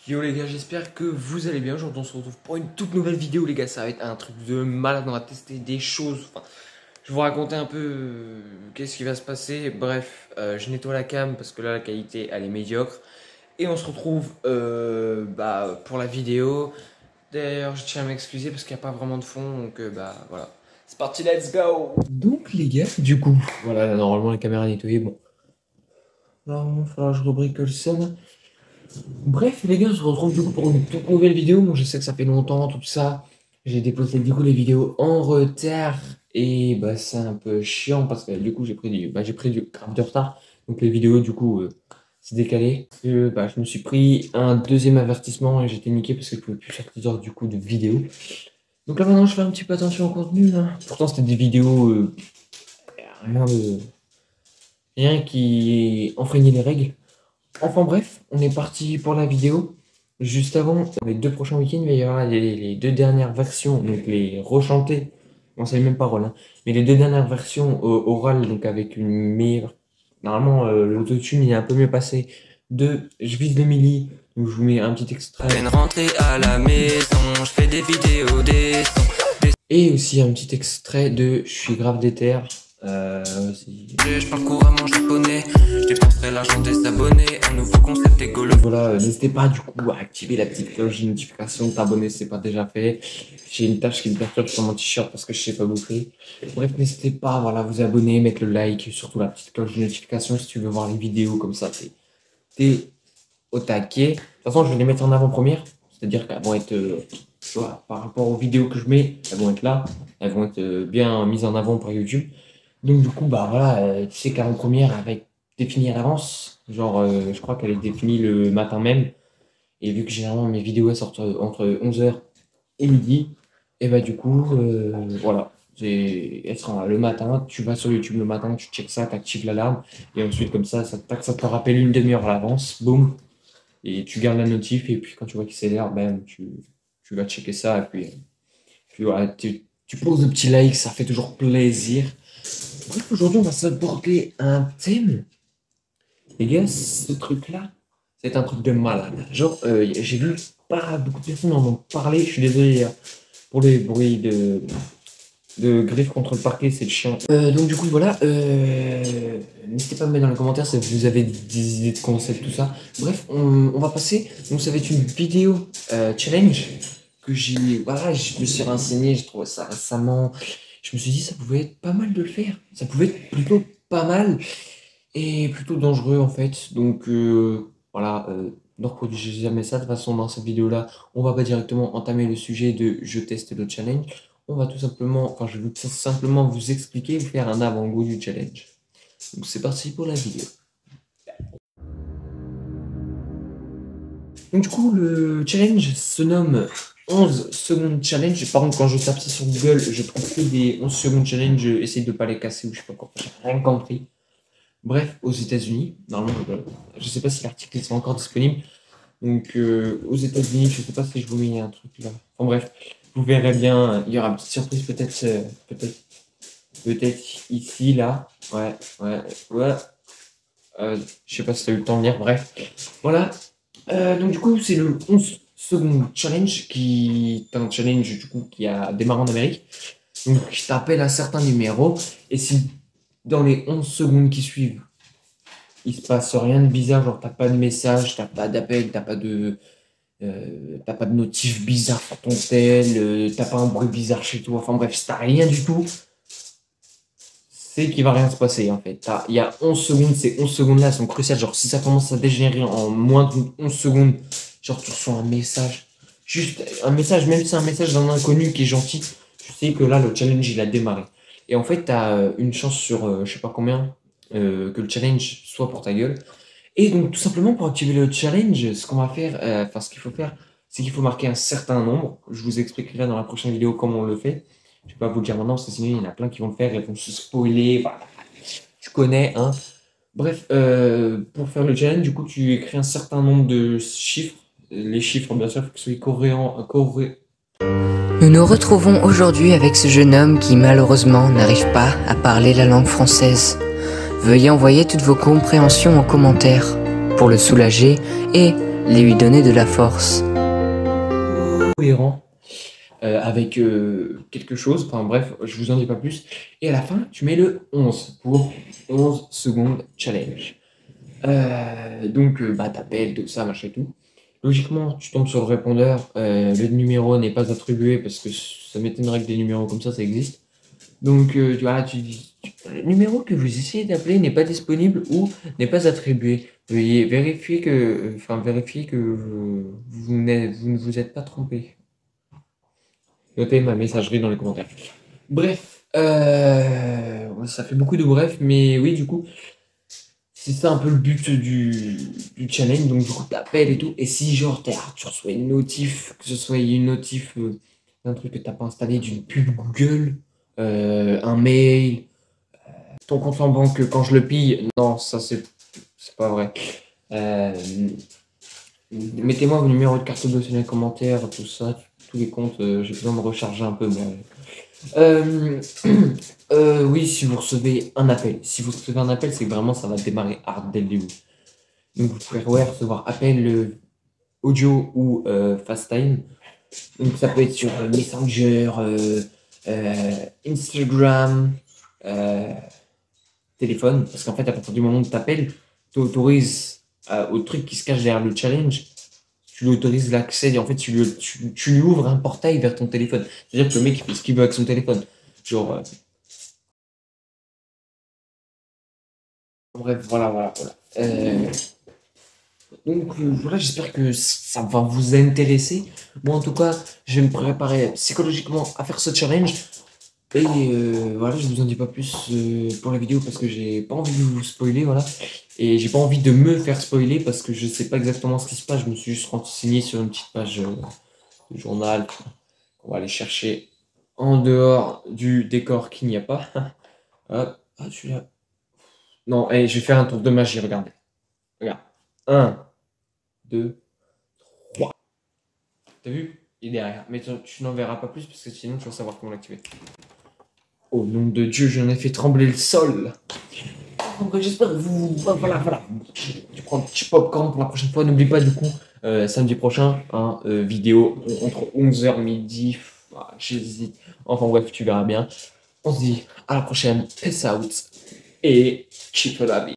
Yo les gars, j'espère que vous allez bien. Aujourd'hui on se retrouve pour une toute nouvelle vidéo les gars. Ça va être un truc de malade, on va tester des choses. Enfin, je vais vous raconter un peu qu'est-ce qui va se passer. Bref, je nettoie la cam parce que là la qualité elle est médiocre. Et on se retrouve pour la vidéo. D'ailleurs je tiens à m'excuser parce qu'il n'y a pas vraiment de fond. Donc voilà. C'est parti, let's go. Donc les gars, du coup, voilà, normalement la caméra est nettoyée. Bon, là il va falloir que je rebricole ça là. Bref, les gars, on se retrouve du coup pour une toute nouvelle vidéo. Bon, je sais que ça fait longtemps, tout ça. J'ai déposé du coup les vidéos en retard. Et bah, c'est un peu chiant parce que du coup, j'ai pris du grave de retard. Donc, les vidéos, du coup, c'est décalé. Je me suis pris un deuxième avertissement et j'étais niqué parce que je pouvais plus faire plusieurs du coup de vidéos. Donc là, maintenant, je fais un petit peu attention au contenu. Là. Pourtant, c'était des vidéos. Rien qui enfreignait les règles. Enfin bref, on est parti pour la vidéo. Juste avant, les deux prochains week-ends, il va y avoir les deux dernières versions, donc les rechantées, on sait même paroles, hein, mais les deux dernières versions orales, donc avec une meilleure... Normalement, l'autotune il est un peu mieux passé. Je vise le milli, donc je vous mets un petit extrait. Rentrer à la maison, je fais des vidéos, des sons. Et aussi un petit extrait de Je suis grave déter. Je parle couramment japonais, je dépenserai l'argent des abonnés, un nouveau concept écolo. Voilà, n'hésitez pas du coup à activer la petite cloche de notification, t'abonner si c'est pas déjà fait. J'ai une tâche qui me perturbe sur mon t-shirt parce que je sais pas bouffer. Bref, n'hésitez pas voilà, à vous abonner, mettre le like, surtout la petite cloche de notification si tu veux voir les vidéos comme ça, t'es au taquet. De toute façon, je vais les mettre en avant-première, c'est-à-dire qu'elles vont être, tu vois, par rapport aux vidéos que je mets, elles vont être là, elles vont être bien mises en avant par YouTube. Donc du coup, tu sais qu'avant-première, elle va être définie à l'avance. Genre, je crois qu'elle est définie le matin même. Et vu que généralement mes vidéos elles sortent entre 11h et midi, et bah du coup, voilà. Elle sera le matin, tu vas sur YouTube le matin, tu checkes ça, tu actives l'alarme. Et ensuite, comme ça te rappelle une demi-heure à l'avance, boum. Et tu gardes la notif, et puis quand tu vois qu'il s'énerve, tu vas checker ça. Et puis voilà, tu poses le petit like, ça fait toujours plaisir. Bref, aujourd'hui, on va s'aborder un thème. Les gars, ce truc-là, c'est un truc de malade. Genre, j'ai vu pas beaucoup de personnes en ont parlé. Je suis désolé pour les bruits de griffes contre le parquet, c'est le chien. Donc, du coup, voilà. N'hésitez pas à me mettre dans les commentaires si vous avez des idées de concept, tout ça. Bref, on va passer. Donc, ça va être une vidéo challenge que je me suis renseigné, j'ai trouvé ça récemment. Je me suis dit ça pouvait être pas mal de le faire. Ça pouvait être plutôt pas mal et plutôt dangereux en fait. Donc ne reproduisez jamais ça. De toute façon, dans cette vidéo-là, on va pas directement entamer le sujet de je teste le challenge. On va tout simplement, je vais tout simplement vous expliquer, vous faire un avant-goût du challenge. Donc c'est parti pour la vidéo. Donc du coup, le challenge se nomme 11 secondes challenge. Par contre, quand je tape ça sur Google, je trouve que des 11 secondes challenge. Essaye de pas les casser ou je sais pas quoi. J'ai rien compris. Bref, aux États-Unis, normalement, je sais pas si l'article est encore disponible. Donc, aux États-Unis, je sais pas si je vous mets un truc là. Enfin bref, vous verrez bien. Il y aura une petite surprise peut-être ici, là. Ouais. Je sais pas si tu as eu le temps de lire. Bref, voilà. Donc du coup, c'est le 11 secondes challenge qui est un challenge du coup qui a démarré en Amérique. Donc je t'appelle un certain numéro et si dans les 11 secondes qui suivent, il se passe rien de bizarre, genre t'as pas de message, t'as pas d'appel, t'as pas de notif bizarre sur ton tel, t'as pas un bruit bizarre chez toi, enfin bref, si t'as rien du tout, c'est qu'il va rien se passer en fait. Il y a 11 secondes, ces 11 secondes là sont cruciales. Genre si ça commence à dégénérer en moins de 11 secondes, genre tu reçois un message, juste un message, même si c'est un message d'un inconnu qui est gentil, tu sais que là le challenge il a démarré. Et en fait tu as une chance sur je sais pas combien que le challenge soit pour ta gueule. Et donc tout simplement pour activer le challenge, ce qu'on va faire, ce qu'il faut faire, c'est qu'il faut marquer un certain nombre. Je vous expliquerai dans la prochaine vidéo comment on le fait. Je vais pas vous le dire maintenant parce que sinon il y en a plein qui vont le faire et vont se spoiler. Voilà. Tu connais, hein. Bref, pour faire le challenge, du coup, tu écris un certain nombre de chiffres. Les chiffres, bien sûr, il faut que ce soit coréen. Nous nous retrouvons aujourd'hui avec ce jeune homme qui malheureusement n'arrive pas à parler la langue française. Veuillez envoyer toutes vos compréhensions en commentaire pour le soulager et lui donner de la force. Cohérent avec quelque chose, enfin bref, je vous en dis pas plus. Et à la fin, tu mets le 11 pour 11 secondes challenge. Donc, bah, t'appelles, tout ça, machin et tout. Logiquement, tu tombes sur le répondeur, le numéro n'est pas attribué parce que ça m'étonnerait que des numéros comme ça existe. Donc, voilà, tu dis, le numéro que vous essayez d'appeler n'est pas disponible ou n'est pas attribué. Veuillez vérifier que vous ne vous êtes pas trompé. Notez ma messagerie dans les commentaires. Bref, ouais, ça fait beaucoup de bref, mais oui, du coup, c'est ça un peu le but du challenge. Donc, du coup, t'appelles et tout. Et si, genre, tu reçois une notif, que ce soit une notif d'un truc que t'as pas installé, d'une pub Google, un mail, ton compte en banque quand je le pille, non, ça c'est pas vrai. Euh, Mettez-moi vos numéros de carte bleue dans les commentaires, tout ça, tous les comptes, j'ai besoin de recharger un peu. Moi. Oui, si vous recevez un appel. Si vous recevez un appel, c'est que vraiment ça va démarrer hard dès le début. Donc vous pourrez recevoir appel audio ou FaceTime. Donc ça peut être sur Messenger, Instagram, téléphone. Parce qu'en fait, à partir du moment où tu appelles, tu autorises au truc qui se cache derrière le challenge. Tu lui autorises l'accès et en fait tu lui ouvres un portail vers ton téléphone. C'est-à-dire que le mec il fait ce qu'il veut avec son téléphone. Genre. Bref, voilà. Donc voilà, j'espère que ça va vous intéresser. Moi en tout cas, je vais me préparer psychologiquement à faire ce challenge. Et voilà, je vous en dis pas plus pour la vidéo parce que j'ai pas envie de vous spoiler, voilà. Et j'ai pas envie de me faire spoiler parce que je sais pas exactement ce qui se passe. Je me suis juste renseigné sur une petite page de journal. On va aller chercher en dehors du décor qu'il n'y a pas. Hop, ah, celui-là. Non, et je vais faire un tour de magie, regardez. Regarde. 1, 2, 3. T'as vu? Il est derrière. Mais tu n'en verras pas plus parce que sinon tu vas savoir comment l'activer. Au nom de Dieu, j'en ai fait trembler le sol. Donc j'espère que vous... Voilà. Tu prends un petit popcorn pour la prochaine fois. N'oublie pas du coup, samedi prochain, vidéo entre 11h midi. J'hésite. Enfin bref, tu verras bien. On se dit à la prochaine. Peace out. Et keep la vie.